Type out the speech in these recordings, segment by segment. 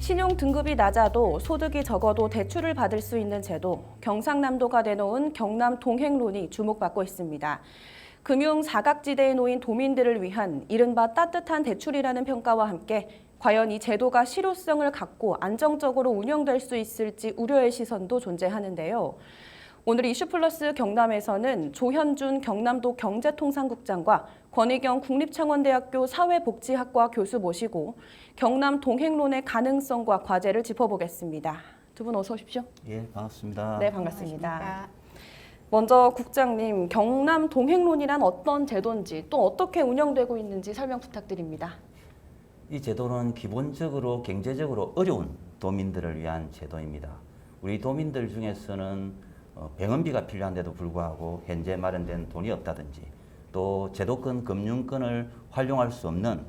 신용 등급이 낮아도 소득이 적어도 대출을 받을 수 있는 제도, 경상남도가 내놓은 경남 동행론이 주목받고 있습니다. 금융 사각지대에 놓인 도민들을 위한 이른바 따뜻한 대출이라는 평가와 함께 과연 이 제도가 실효성을 갖고 안정적으로 운영될 수 있을지 우려의 시선도 존재하는데요. 오늘 이슈플러스 경남에서는 조현준 경남도 경제통상국장과 권희경 국립창원대학교 사회복지학과 교수 모시고 경남 동행론의 가능성과 과제를 짚어보겠습니다. 두 분 어서 오십시오. 예, 반갑습니다. 네, 반갑습니다. 먼저 국장님, 경남 동행론이란 어떤 제도인지 또 어떻게 운영되고 있는지 설명 부탁드립니다. 이 제도는 기본적으로 경제적으로 어려운 도민들을 위한 제도입니다. 우리 도민들 중에서는 병원비가 필요한데도 불구하고 현재 마련된 돈이 없다든지 또 제도권 금융권을 활용할 수 없는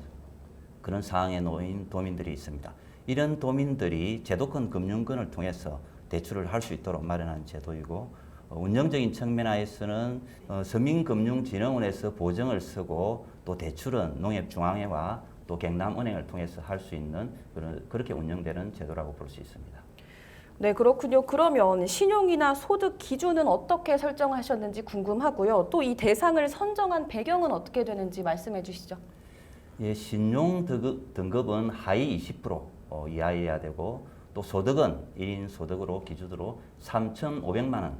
그런 상황에 놓인 도민들이 있습니다. 이런 도민들이 제도권 금융권을 통해서 대출을 할 수 있도록 마련한 제도이고 운영적인 측면에서는 서민금융진흥원에서 보증을 서고 또 대출은 농협중앙회와 또 경남은행을 통해서 할 수 있는 그렇게 운영되는 제도라고 볼 수 있습니다. 네, 그렇군요. 그러면 신용이나 소득 기준은 어떻게 설정하셨는지 궁금하고요. 또 이 대상을 선정한 배경은 어떻게 되는지 말씀해 주시죠. 예, 신용 등급은 하위 20% 이하여야 되고 또 소득은 1인 소득으로 기준으로 3,500만 원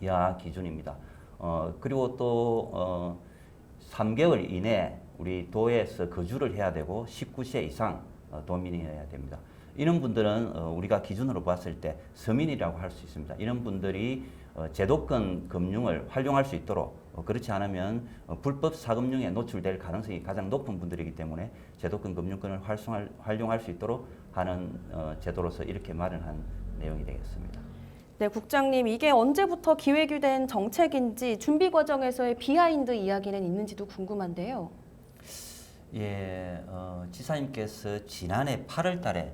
이하 기준입니다. 그리고 또 3개월 이내 우리 도에서 거주를 해야 되고 19세 이상 도민이어야 됩니다. 이런 분들은 우리가 기준으로 봤을 때 서민이라고 할 수 있습니다. 이런 분들이 제도권 금융을 활용할 수 있도록 그렇지 않으면 불법 사금융에 노출될 가능성이 가장 높은 분들이기 때문에 제도권 금융권을 활용할 수 있도록 하는 제도로서 이렇게 마련한 내용이 되겠습니다. 네, 국장님, 이게 언제부터 기획이 된 정책인지 준비 과정에서의 비하인드 이야기는 있는지도 궁금한데요. 예, 지사님께서 지난해 8월 달에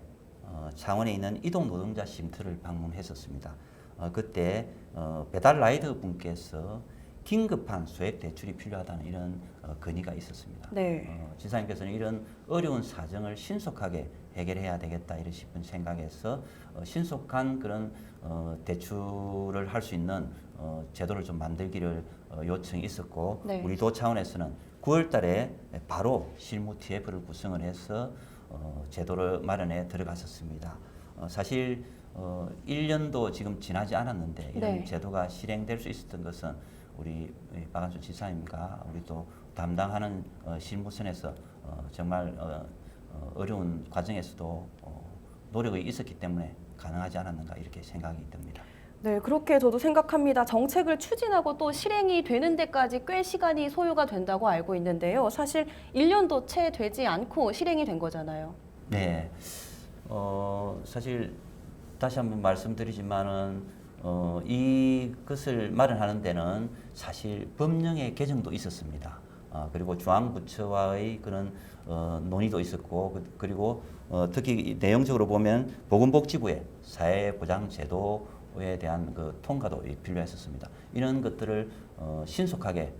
창원에 있는 이동 노동자 쉼터를 방문했었습니다. 그때 배달 라이더 분께서 긴급한 소액 대출이 필요하다는 이런 건의가 있었습니다. 네. 지사님께서는 이런 어려운 사정을 신속하게 해결해야 되겠다 이런 싶은 생각에서 신속한 그런 대출을 할 수 있는 제도를 좀 만들기를 요청이 있었고 네. 우리 도 차원에서는 9월 달에 바로 실무 TF를 구성을 해서 제도를 마련에 들어갔었습니다. 사실 1년도 지금 지나지 않았는데 이런 네. 제도가 실행될 수 있었던 것은 우리 박한수 지사님과 우리 또 담당하는 실무선에서 정말 어려운 과정에서도 노력이 있었기 때문에 가능하지 않았는가 이렇게 생각이 듭니다. 네, 그렇게 저도 생각합니다. 정책을 추진하고 또 실행이 되는 데까지 꽤 시간이 소요가 된다고 알고 있는데요. 사실 1년도 채 되지 않고 실행이 된 거잖아요. 네, 사실 다시 한번 말씀드리지만은 이것을 마련하는 데는 사실 법령의 개정도 있었습니다. 그리고 중앙부처와의 그런 논의도 있었고 그리고 특히 내용적으로 보면 보건복지부의 사회보장제도에 대한 그 통과도 필요했었습니다. 이런 것들을 신속하게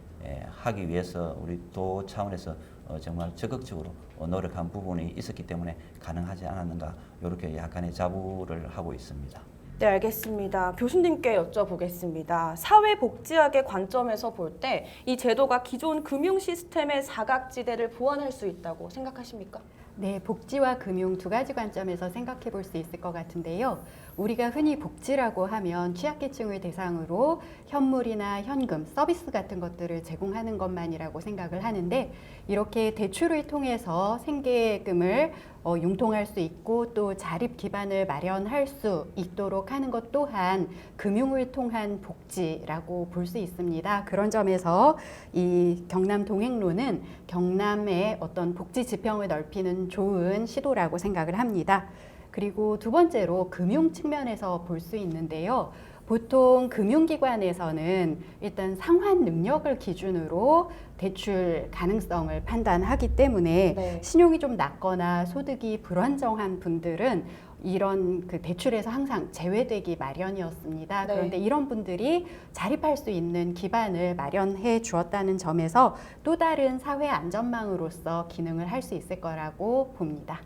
하기 위해서 우리 도 차원에서 정말 적극적으로 노력한 부분이 있었기 때문에 가능하지 않았는가 이렇게 약간의 자부를 하고 있습니다. 네, 알겠습니다. 교수님께 여쭤보겠습니다. 사회복지학의 관점에서 볼 때 이 제도가 기존 금융 시스템의 사각지대를 보완할 수 있다고 생각하십니까? 네, 복지와 금융 두 가지 관점에서 생각해 볼 수 있을 것 같은데요. 우리가 흔히 복지라고 하면 취약계층을 대상으로 현물이나 현금, 서비스 같은 것들을 제공하는 것만이라고 생각을 하는데 이렇게 대출을 통해서 생계금을 융통할 수 있고 또 자립 기반을 마련할 수 있도록 하는 것 또한 금융을 통한 복지라고 볼 수 있습니다. 그런 점에서 이 경남 동행론은 경남의 어떤 복지 지평을 넓히는 좋은 시도라고 생각을 합니다. 그리고 두 번째로 금융 측면에서 볼 수 있는데요. 보통 금융기관에서는 일단 상환 능력을 기준으로 대출 가능성을 판단하기 때문에 네. 신용이 좀 낮거나 소득이 불안정한 분들은 이런 그 대출에서 항상 제외되기 마련이었습니다. 네. 그런데 이런 분들이 자립할 수 있는 기반을 마련해 주었다는 점에서 또 다른 사회 안전망으로서 기능을 할 수 있을 거라고 봅니다.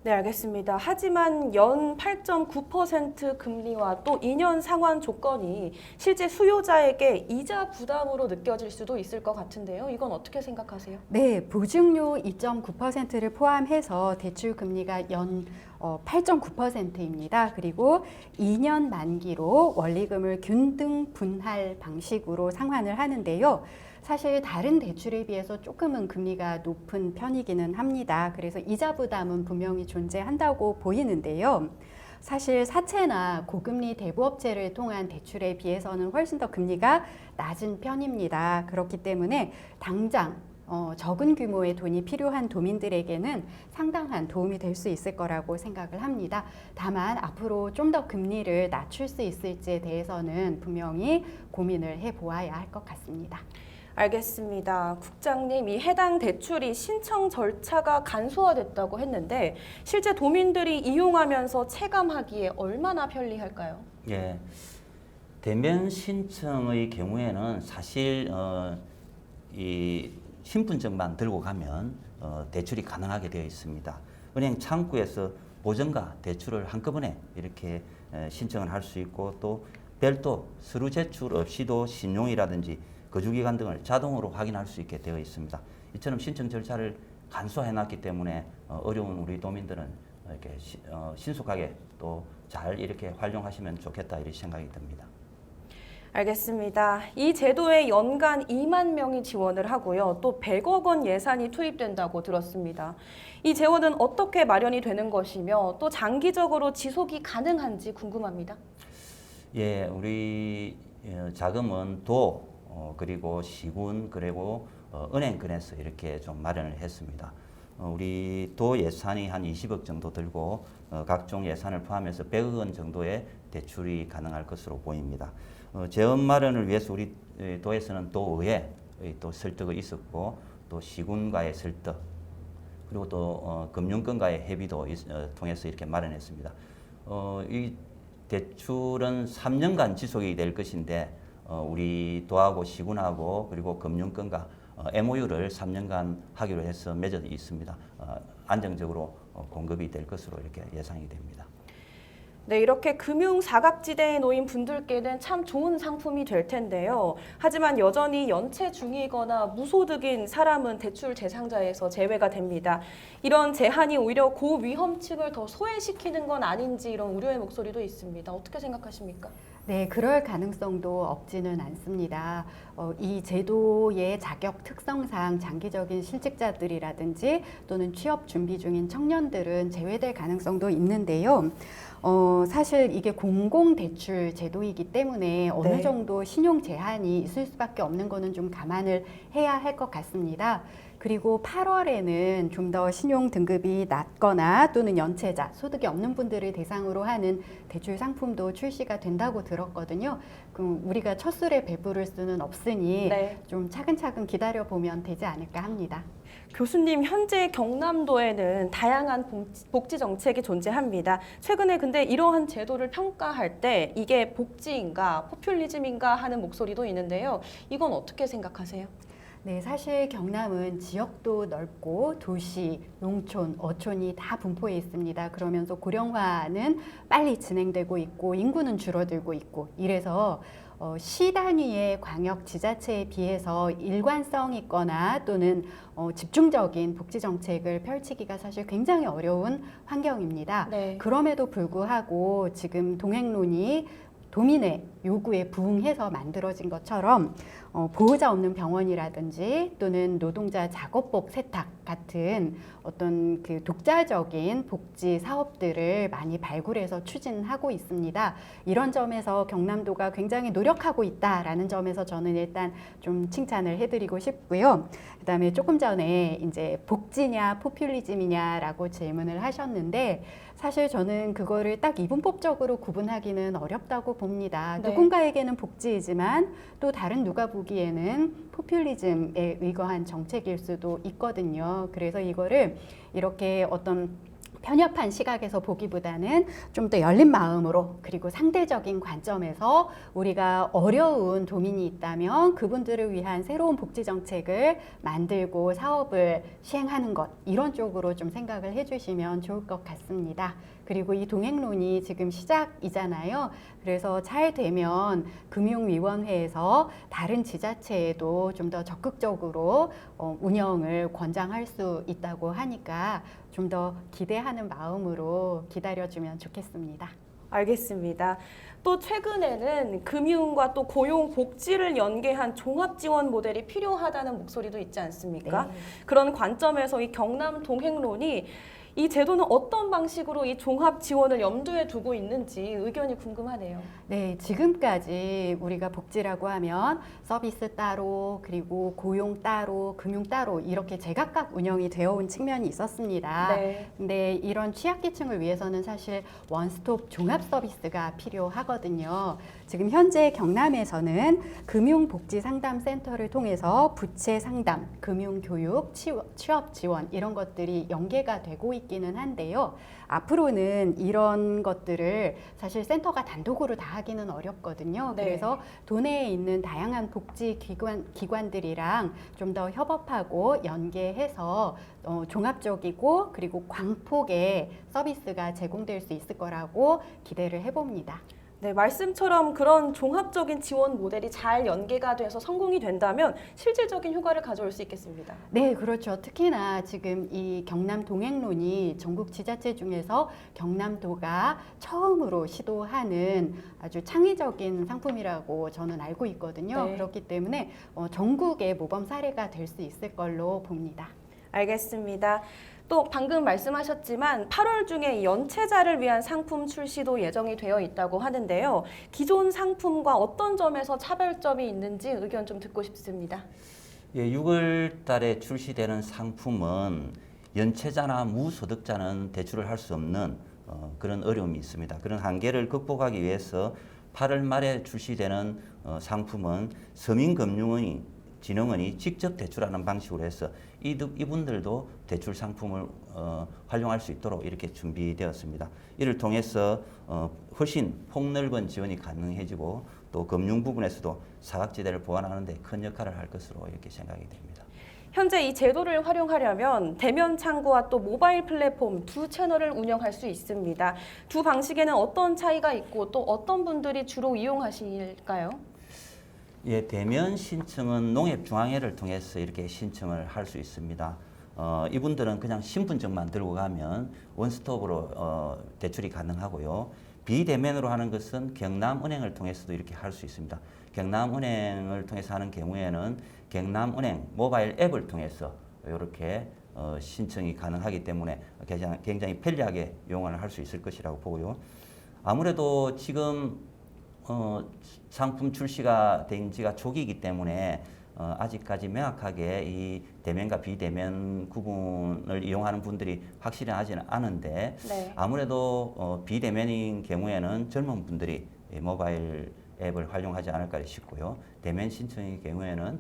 네, 알겠습니다. 하지만 연 8.9% 금리와 또 2년 상환 조건이 실제 수요자에게 이자 부담으로 느껴질 수도 있을 것 같은데요. 이건 어떻게 생각하세요? 네, 보증료 2.9%를 포함해서 대출 금리가 연 8.9%입니다. 그리고 2년 만기로 원리금을 균등 분할 방식으로 상환을 하는데요. 사실 다른 대출에 비해서 조금은 금리가 높은 편이기는 합니다. 그래서 이자 부담은 분명히 존재한다고 보이는데요. 사실 사채나 고금리 대부업체를 통한 대출에 비해서는 훨씬 더 금리가 낮은 편입니다. 그렇기 때문에 당장 적은 규모의 돈이 필요한 도민들에게는 상당한 도움이 될 수 있을 거라고 생각을 합니다. 다만 앞으로 좀 더 금리를 낮출 수 있을지에 대해서는 분명히 고민을 해보아야 할 것 같습니다. 알겠습니다. 국장님, 이 해당 대출이 신청 절차가 간소화됐다고 했는데 실제 도민들이 이용하면서 체감하기에 얼마나 편리할까요? 예, 대면 신청의 경우에는 사실 이 신분증만 들고 가면 대출이 가능하게 되어 있습니다. 은행 창구에서 보증과 대출을 한꺼번에 이렇게 신청을 할 수 있고 또 별도 서류 제출 없이도 신용이라든지 거주기간 등을 자동으로 확인할 수 있게 되어 있습니다. 이처럼 신청 절차를 간소화해놨기 때문에 어려운 우리 도민들은 이렇게 신속하게 또 잘 이렇게 활용하시면 좋겠다 이런 생각이 듭니다. 알겠습니다. 이 제도에 연간 2만 명이 지원을 하고요. 또 100억 원 예산이 투입된다고 들었습니다. 이 재원은 어떻게 마련이 되는 것이며 또 장기적으로 지속이 가능한지 궁금합니다. 예, 우리 자금은 도 그리고 시군 그리고 은행권에서 이렇게 좀 마련을 했습니다. 우리 도 예산이 한 20억 정도 들고 각종 예산을 포함해서 100억 원 정도의 대출이 가능할 것으로 보입니다. 재원 마련을 위해서 우리 도에서는 도의회 또 설득이 있었고 또 시군과의 설득 그리고 또 금융권과의 협의도 통해서 이렇게 마련했습니다. 이 대출은 3년간 지속이 될 것인데 우리 도하고 시군하고 그리고 금융권과 MOU를 3년간 하기로 해서 맺어 있습니다. 안정적으로 공급이 될 것으로 이렇게 예상이 됩니다. 네, 이렇게 금융 사각지대에 놓인 분들께는 참 좋은 상품이 될 텐데요. 하지만 여전히 연체 중이거나 무소득인 사람은 대출 대상자에서 제외가 됩니다. 이런 제한이 오히려 고위험층을 더 소외시키는 건 아닌지 이런 우려의 목소리도 있습니다. 어떻게 생각하십니까? 네, 그럴 가능성도 없지는 않습니다. 이 제도의 자격 특성상 장기적인 실직자들이라든지 또는 취업 준비 중인 청년들은 제외될 가능성도 있는데요. 사실 이게 공공대출 제도이기 때문에 어느 네. 정도 신용 제한이 있을 수밖에 없는 거는 좀 감안을 해야 할 것 같습니다. 그리고 8월에는 좀 더 신용 등급이 낮거나 또는 연체자, 소득이 없는 분들을 대상으로 하는 대출 상품도 출시가 된다고 들었거든요. 그럼 우리가 첫 술에 배부를 수는 없으니 네. 좀 차근차근 기다려보면 되지 않을까 합니다. 교수님, 현재 경남도에는 다양한 복지 정책이 존재합니다. 최근에 근데 이러한 제도를 평가할 때 이게 복지인가 포퓰리즘인가 하는 목소리도 있는데요. 이건 어떻게 생각하세요? 네, 사실 경남은 지역도 넓고 도시, 농촌, 어촌이 다 분포해 있습니다. 그러면서 고령화는 빨리 진행되고 있고 인구는 줄어들고 있고 이래서 시 단위의 광역 지자체에 비해서 일관성 있거나 또는 집중적인 복지 정책을 펼치기가 사실 굉장히 어려운 환경입니다. 네. 그럼에도 불구하고 지금 동행론이 도민의 요구에 부응해서 만들어진 것처럼 보호자 없는 병원이라든지 또는 노동자 작업복 세탁 같은 어떤 그 독자적인 복지 사업들을 많이 발굴해서 추진하고 있습니다. 이런 점에서 경남도가 굉장히 노력하고 있다라는 점에서 저는 일단 좀 칭찬을 해드리고 싶고요. 그다음에 조금 전에 이제 복지냐 포퓰리즘이냐라고 질문을 하셨는데 사실 저는 그거를 딱 이분법적으로 구분하기는 어렵다고 봅니다. 네. 누군가에게는 복지이지만 또 다른 누가 보기에는 포퓰리즘에 의거한 정책일 수도 있거든요. 그래서 이거를 이렇게 어떤 편협한 시각에서 보기보다는 좀 더 열린 마음으로 그리고 상대적인 관점에서 우리가 어려운 도민이 있다면 그분들을 위한 새로운 복지 정책을 만들고 사업을 시행하는 것 이런 쪽으로 좀 생각을 해주시면 좋을 것 같습니다. 그리고 이 동행론이 지금 시작이잖아요. 그래서 잘 되면 금융위원회에서 다른 지자체에도 좀 더 적극적으로 운영을 권장할 수 있다고 하니까 좀 더 기대하는 마음으로 기다려주면 좋겠습니다. 알겠습니다. 또 최근에는 금융과 또 고용 복지를 연계한 종합 지원 모델이 필요하다는 목소리도 있지 않습니까? 네. 그런 관점에서 이 경남 동행론이 이 제도는 어떤 방식으로 이 종합 지원을 염두에 두고 있는지 의견이 궁금하네요. 네, 지금까지 우리가 복지라고 하면 서비스 따로, 그리고 고용 따로, 금융 따로 이렇게 제각각 운영이 되어 온 측면이 있었습니다. 네. 근데 이런 취약계층을 위해서는 사실 원스톱 종합 서비스가 필요하거든요. 지금 현재 경남에서는 금융복지상담센터를 통해서 부채 상담, 금융교육, 취업 지원 이런 것들이 연계가 되고 있기는 한데요. 앞으로는 이런 것들을 사실 센터가 단독으로 다 하기는 어렵거든요. 네. 그래서 도내에 있는 다양한 복지 기관들이랑 좀 더 협업하고 연계해서 종합적이고 그리고 광폭의 서비스가 제공될 수 있을 거라고 기대를 해봅니다. 네, 말씀처럼 그런 종합적인 지원 모델이 잘 연계가 돼서 성공이 된다면 실질적인 효과를 가져올 수 있겠습니다. 네, 그렇죠. 특히나 지금 이 경남 동행론이 전국 지자체 중에서 경남도가 처음으로 시도하는 아주 창의적인 상품이라고 저는 알고 있거든요. 네. 그렇기 때문에 전국의 모범 사례가 될 수 있을 걸로 봅니다. 알겠습니다. 또 방금 말씀하셨지만 8월 중에 연체자를 위한 상품 출시도 예정이 되어 있다고 하는데요. 기존 상품과 어떤 점에서 차별점이 있는지 의견 좀 듣고 싶습니다. 예, 6월 달에 출시되는 상품은 연체자나 무소득자는 대출을 할 수 없는 그런 어려움이 있습니다. 그런 한계를 극복하기 위해서 8월 말에 출시되는 상품은 서민금융진흥원이 직접 대출하는 방식으로 해서 이분들도 대출 상품을 활용할 수 있도록 이렇게 준비되었습니다. 이를 통해서 훨씬 폭넓은 지원이 가능해지고 또 금융 부분에서도 사각지대를 보완하는 데 큰 역할을 할 것으로 이렇게 생각이 됩니다. 현재 이 제도를 활용하려면 대면 창구와 또 모바일 플랫폼 두 채널을 운영할 수 있습니다. 두 방식에는 어떤 차이가 있고 또 어떤 분들이 주로 이용하실까요? 예, 대면 신청은 농협중앙회를 통해서 이렇게 신청을 할 수 있습니다. 이분들은 그냥 신분증만 들고 가면 원스톱으로 대출이 가능하고요. 비대면으로 하는 것은 경남은행을 통해서도 이렇게 할 수 있습니다. 경남은행을 통해서 하는 경우에는 경남은행 모바일 앱을 통해서 이렇게 신청이 가능하기 때문에 굉장히 편리하게 이용을 할 수 있을 것이라고 보고요. 아무래도 지금 상품 출시가 된 지가 초기이기 때문에 아직까지 명확하게 이 대면과 비대면 구분을 이용하는 분들이 확실하지는 않은데 네. 아무래도 비대면인 경우에는 젊은 분들이 모바일 앱을 활용하지 않을까 싶고요. 대면 신청의 경우에는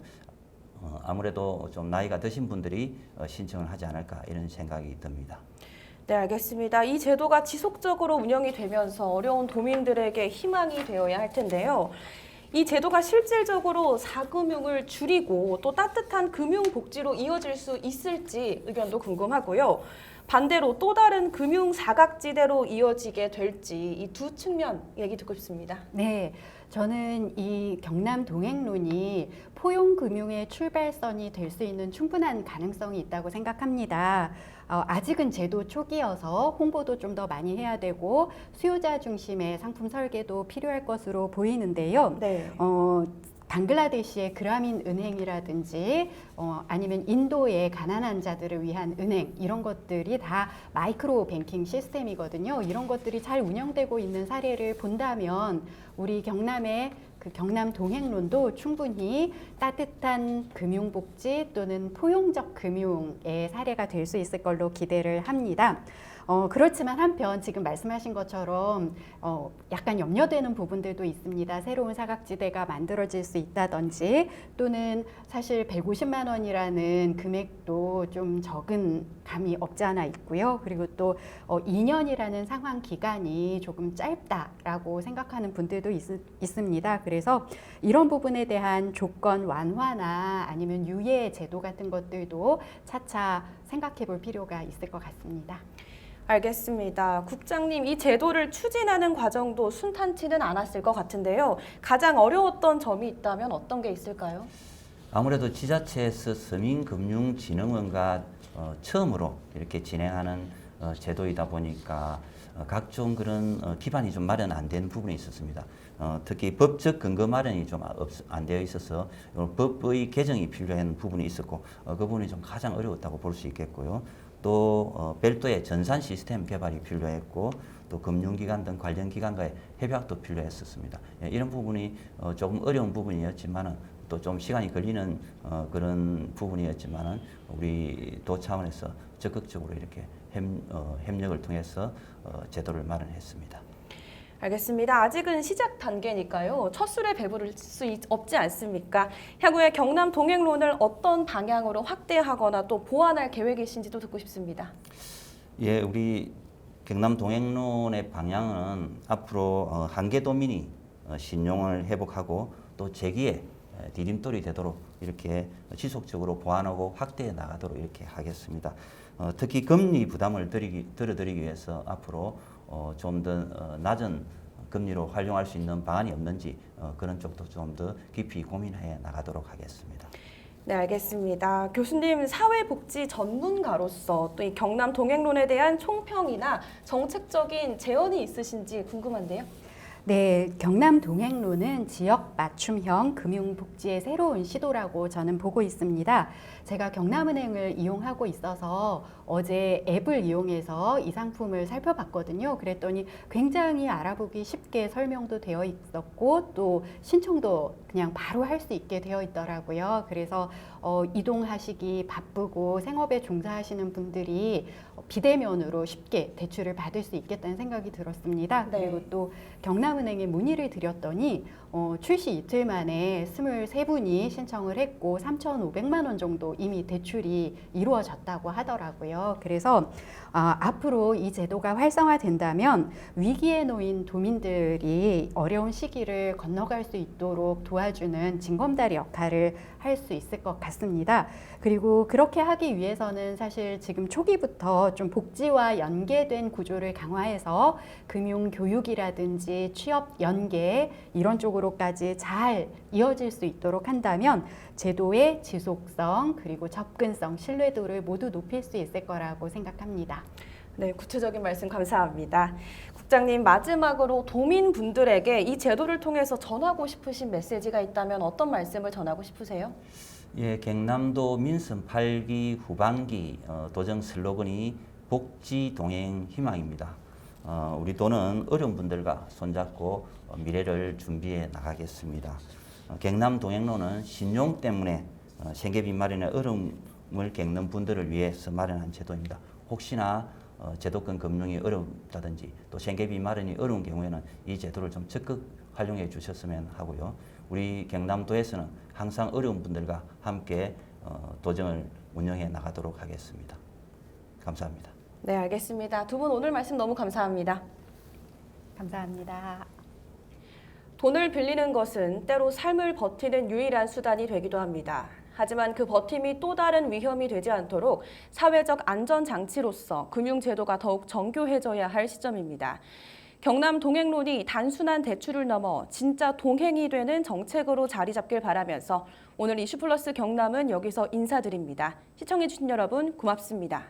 아무래도 좀 나이가 드신 분들이 신청을 하지 않을까 이런 생각이 듭니다. 네, 알겠습니다. 이 제도가 지속적으로 운영이 되면서 어려운 도민들에게 희망이 되어야 할 텐데요. 이 제도가 실질적으로 사금융을 줄이고 또 따뜻한 금융복지로 이어질 수 있을지 의견도 궁금하고요. 반대로 또 다른 금융 사각지대로 이어지게 될지 이 두 측면 얘기 듣고 싶습니다. 네, 저는 이 경남 동행론이 포용금융의 출발선이 될 수 있는 충분한 가능성이 있다고 생각합니다. 아직은 제도 초기여서 홍보도 좀 더 많이 해야 되고 수요자 중심의 상품 설계도 필요할 것으로 보이는데요. 네. 방글라데시의 그라민 은행이라든지 아니면 인도의 가난한 자들을 위한 은행 이런 것들이 다 마이크로 뱅킹 시스템이거든요. 이런 것들이 잘 운영되고 있는 사례를 본다면 우리 경남의 그 경남 동행론도 충분히 따뜻한 금융복지 또는 포용적 금융의 사례가 될 수 있을 걸로 기대를 합니다. 그렇지만 한편 지금 말씀하신 것처럼 약간 염려되는 부분들도 있습니다. 새로운 사각지대가 만들어질 수 있다든지 또는 사실 150만 원이라는 금액도 분들도 좀 적은 감이 없지 않아 있고요. 그리고 또 2년이라는 상환 기간이 조금 짧다라고 생각하는 분들도 있습니다. 그래서 이런 부분에 대한 조건 완화나 아니면 유예 제도 같은 것들도 차차 생각해 볼 필요가 있을 것 같습니다. 알겠습니다. 국장님, 이 제도를 추진하는 과정도 순탄치는 않았을 것 같은데요. 가장 어려웠던 점이 있다면 어떤 게 있을까요? 아무래도 지자체에서 서민금융진흥원과 처음으로 이렇게 진행하는 제도이다 보니까 각종 그런 기반이 좀 마련 안 된 부분이 있었습니다. 특히 법적 근거 마련이 좀 안 되어 있어서 법의 개정이 필요한 부분이 있었고 그 부분이 좀 가장 어려웠다고 볼 수 있겠고요. 또 별도의 전산 시스템 개발이 필요했고 또 금융기관 등 관련 기관과의 협약도 필요했었습니다. 이런 부분이 조금 어려운 부분이었지만은 또 좀 시간이 걸리는 그런 부분이었지만은 우리 도 차원에서 적극적으로 이렇게 협력을 통해서 제도를 마련했습니다. 알겠습니다. 아직은 시작 단계니까요. 첫 술에 배부를 수 없지 않습니까? 향후에 경남 동행론을 어떤 방향으로 확대하거나 또 보완할 계획이신지도 듣고 싶습니다. 예, 우리 경남 동행론의 방향은 앞으로 한계도민이 신용을 회복하고 또 재기에 디딤돌이 되도록 이렇게 지속적으로 보완하고 확대해 나가도록 이렇게 하겠습니다. 특히 금리 부담을 덜어드리기 위해서 앞으로 좀 더 낮은 금리로 활용할 수 있는 방안이 없는지 그런 쪽도 좀 더 깊이 고민해 나가도록 하겠습니다. 네, 알겠습니다. 교수님, 사회복지 전문가로서 또 이 경남 동행론에 대한 총평이나 정책적인 제언이 있으신지 궁금한데요. 네, 경남 동행론은 지역 맞춤형 금융복지의 새로운 시도라고 저는 보고 있습니다. 제가 경남은행을 이용하고 있어서 어제 앱을 이용해서 이 상품을 살펴봤거든요. 그랬더니 굉장히 알아보기 쉽게 설명도 되어 있었고 또 신청도 그냥 바로 할 수 있게 되어 있더라고요. 그래서 이동하시기 바쁘고 생업에 종사하시는 분들이 비대면으로 쉽게 대출을 받을 수 있겠다는 생각이 들었습니다. 네. 그리고 또 경남은행에 문의를 드렸더니 출시 이틀 만에 23분이 신청을 했고 3,500만 원 정도 이미 대출이 이루어졌다고 하더라고요. 그래서 앞으로 이 제도가 활성화된다면 위기에 놓인 도민들이 어려운 시기를 건너갈 수 있도록 도와주는 징검다리 역할을 할 수 있을 것 같습니다. 그리고 그렇게 하기 위해서는 사실 지금 초기부터 좀 복지와 연계된 구조를 강화해서 금융 교육이라든지 취업 연계 이런 쪽으로까지 잘 이어질 수 있도록 한다면 제도의 지속성 그리고 접근성, 신뢰도를 모두 높일 수 있을 거라고 생각합니다. 네, 구체적인 말씀 감사합니다. 국장님, 마지막으로 도민분들에게 이 제도를 통해서 전하고 싶으신 메시지가 있다면 어떤 말씀을 전하고 싶으세요? 예, 경남도 민선 8기 후반기 도정 슬로건이 복지 동행 희망입니다. 우리 도는 어려운 분들과 손잡고 미래를 준비해 나가겠습니다. 경남 동행로는 신용 때문에 생계비 마련의 어려움을 겪는 분들을 위해서 마련한 제도입니다. 혹시나 제도권 금융이 어렵다든지 또 생계비 마련이 어려운 경우에는 이 제도를 좀 적극 활용해 주셨으면 하고요. 우리 경남도에서는 항상 어려운 분들과 함께 도정을 운영해 나가도록 하겠습니다. 감사합니다. 네, 알겠습니다. 두 분 오늘 말씀 너무 감사합니다. 감사합니다. 돈을 빌리는 것은 때로 삶을 버티는 유일한 수단이 되기도 합니다. 하지만 그 버팀이 또 다른 위험이 되지 않도록 사회적 안전장치로서 금융제도가 더욱 정교해져야 할 시점입니다. 경남 동행론이 단순한 대출을 넘어 진짜 동행이 되는 정책으로 자리 잡길 바라면서 오늘 이슈플러스 경남은 여기서 인사드립니다. 시청해주신 여러분 고맙습니다.